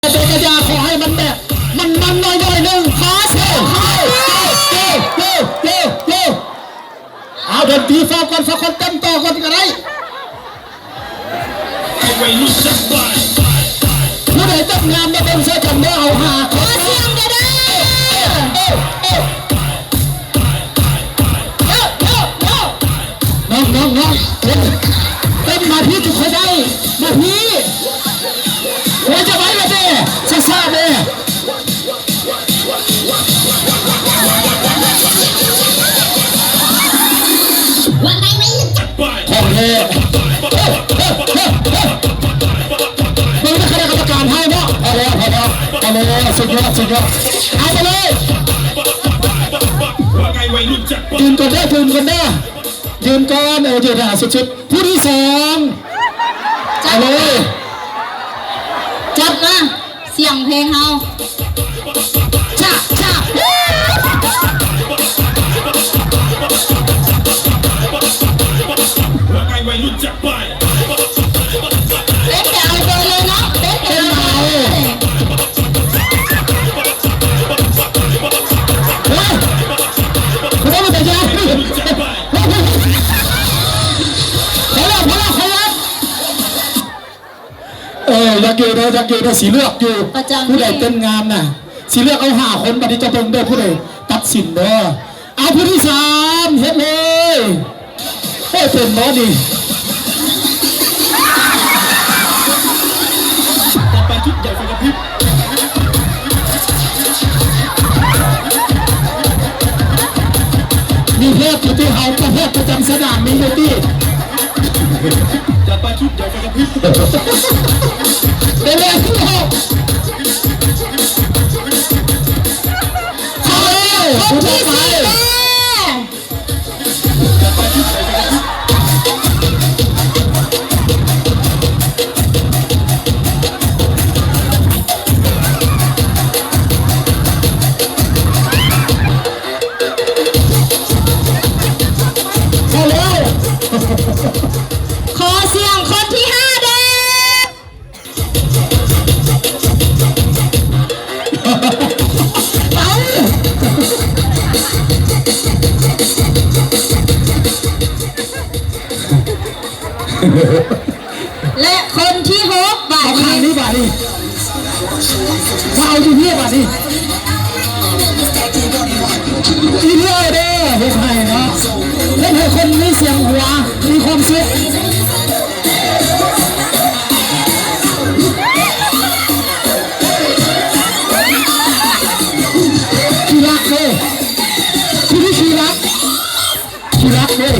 เป็นกระยาขอให้มันแบบมันหน่อยหนึ่งขอเสียงเอาเดินตีฟ้าก่อนฟ้าคนเต็มต่อก่อนกันไรผู้ใดจับงานมาเป็นเสื้อกันเนื้อเอาหาขอเสียงกันได้น้องเป็นมาพี่จุดใครได้มาพี่หัวจะไว้เลยเด้ซ่าเด้ว่าไงไม่จับของเล่มึงจะคณะกรรมการให้เนาะเอาเลยสุดยอดเอาไปเลยยืนก่อนได้ยืนก่อนยืนสุดผู้ที่สองเอาเลยจับนะเสียงเพลงเฮาชาเต้นเอาตัวเลยเนาะเต้นเอาคุณได้มาแต่ยังยังอยู่สีเลือกอยู่ผู้ใดเต้นงามน่ะสีเลือกเอา5 คนบัดนี้จะเบิ่งได้ผู้ใดตัดสินเด้อเอาผู้ที่3เฮ็ดเลยโอ้เป็นบ่ดีต่อไปชุดใหญ่ไฟกระพริบมีแพทย์อยู่ที่เฮาก็แพทย์ประจำสนามมีอยู่ที่จัดไปชุดใหญ่ไฟกระพริบเร็วๆผู้ที่4ขอเสียงคนที่5เด้และคนที่6บาทนี้บาทนี้มาเอาอยู่เนี่ยบาทนี้อีเล่เด้เฮ็ดให้เนาะเฮ็ดให้คนมีเสียงหัวมีความสุขขี้รักเลยขี้รักเลย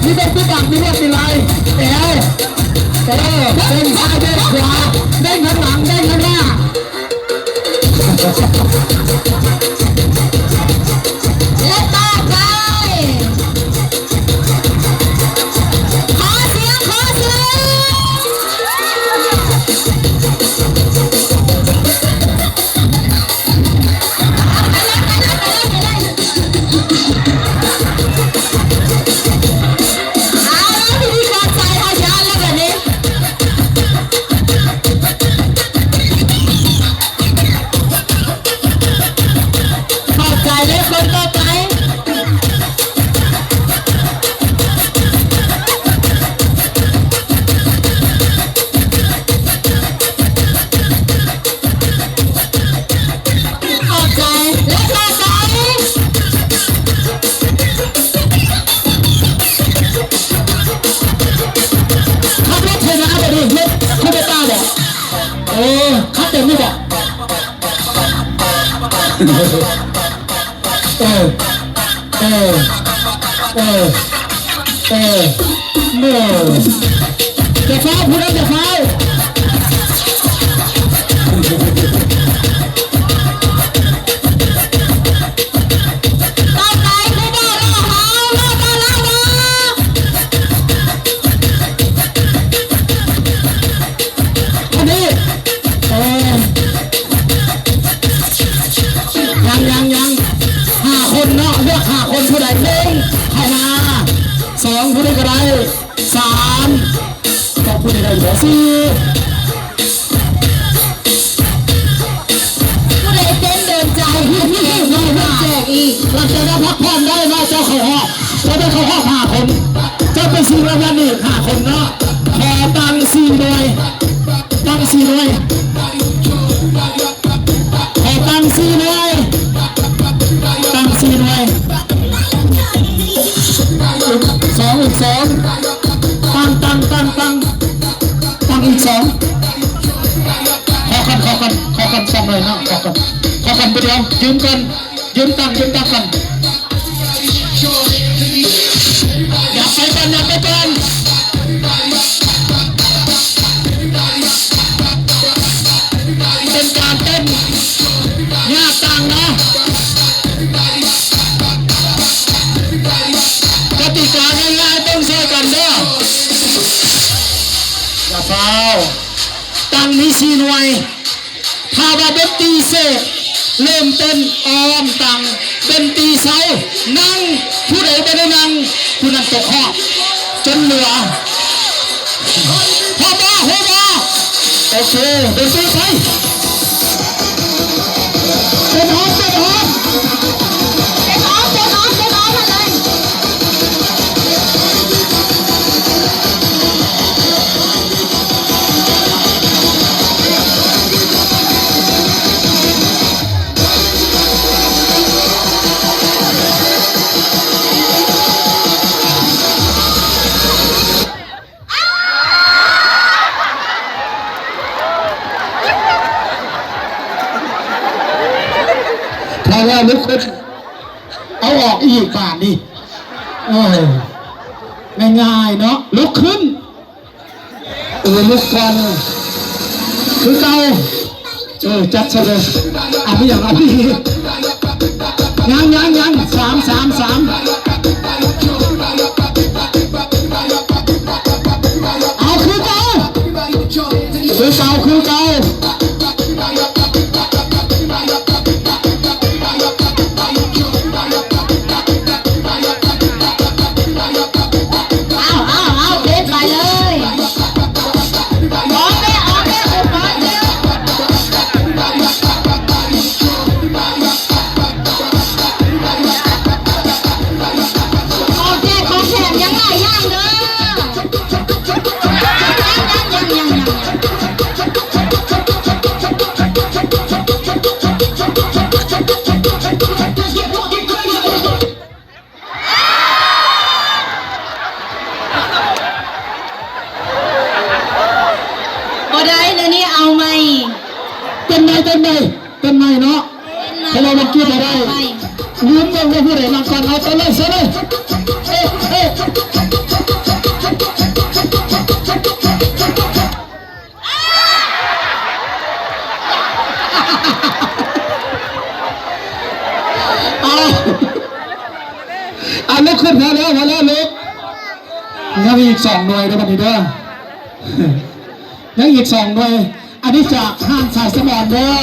มีแบบมีบังมีแบบมีลายเด้งซ้ายเด้งขวาเด้งข้างหลังเด้งข้างหน้าและต่อไปขอเสียงคัดเต็มไม่บอกจะฟ้าพูดแล้วจะฟ้ายัง5 คนเนาะเลือก5 คนผู้ใด1เข้ามา2ผู้ใดก็ได้3ก็ผู้ใดได้4 วยตั้ง4 หน่วยขอตั้ง4 หน่วยตั้ง4 หน่วยสองอีก 2ตั้งอีก 2ขอกัน2 หน่วยนะขอกันไปเดียวยืมกันกันอย่าไปกันเป็นการเต้นยากจังนะกติกาง่ายๆต้องช่วยกันเด้ออย่าเฝ้าตั้งนี้4 หน่วยถ้าว่าเป็นตีเสกเริ่มเต้นออมตังเป็นตีเสานั่งผู้ใดไม่ได้นั่งผู้นั้นตกข้อจนเหลือพอมาโอเคเป็นตีไทยเป็นหอมมาเลยเพราะว่าลุกขึ้นเอาออกอีกป่านนี่ง่ายๆเนาะลุกขึ้นลุกก่อนคือเก่าจัดเฉลยไม่อย่างพี่ยัง3เอาคือเก่าเป็นไงเนาะถ้าเราลองคิดอะไรลืมว่าผู้ใดนั่งก่อนเอาไปเลยเสร็จเลยลุกขึ้นพอแล้วลุกยังมีอีก2 หน่วยเดี๋ยววันนี้เด้อยังอีก2 หน่วยอันนี้จากห้างสายสมอนเด้อ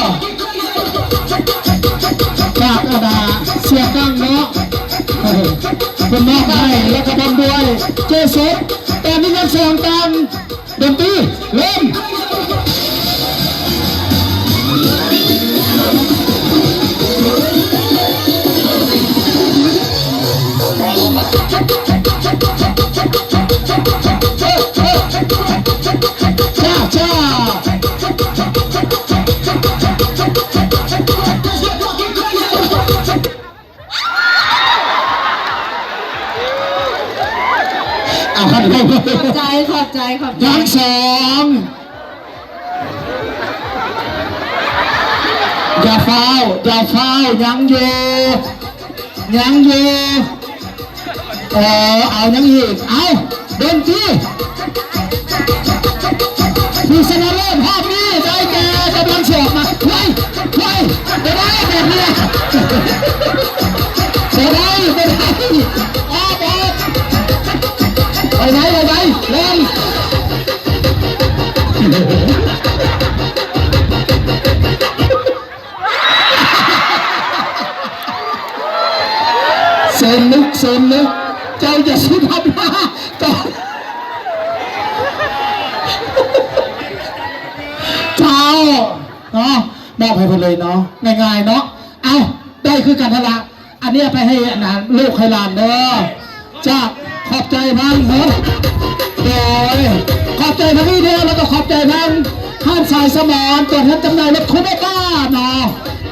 จากเสียตั้งเนาะเป็นมอบให้แล้วก็บอลด้วยเจสุดตอนนี้ยัง2 ตังดนตรีเริ่มขอบใจยัง2อย่าเฝ้ายังอยู่เอายังอีกเอาเดินที่ผู้ชนะเลิศภาพนี้ได้แก่กำลังเฉียบมาไว้ไปได้แบบนี้ไปได้ไปไหนเล่นเซนลึกเจ้าจะสู้ทำหน้าต่อเจ้ามอบให้ไปเลยเนาะง่ายๆเนาะเอาได้คือกันทละอันนี้ไปให้ลูกให้หลานเด้อจ้าขอบใจพังเนาะโดยขอบใจทั้งพี่เดียวแล้วก็ขอบใจ ายสมานตัวแทนจำหน่ายรถโคโนต้าเนาะ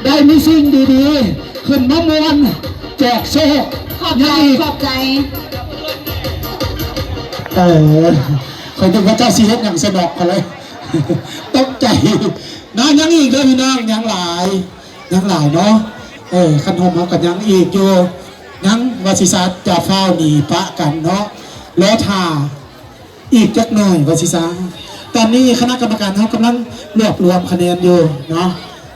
ได้มีสิ่งดีๆขึ้นมามวนแจกโชค ขอบใจขอบใจ คอยดูว่าเจ้าซีเฮ็ดอย่างสนอกกันเลย ตกใจนะยังอีกเลยพี่น้องยังหลายเนาะขนมเขากันยังอีกอยู่ยังวาสิศาสตร์จะเฝ้าหนีปะกันเนาะแล้วทาอีกจักหน่อยวาสิศาสตร์ตอนนี้คณะกรรมการเขากำลังรวบรวมคะแนนอยู่เนาะ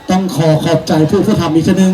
ต้องขอบใจผู้ทำอีกทีนึง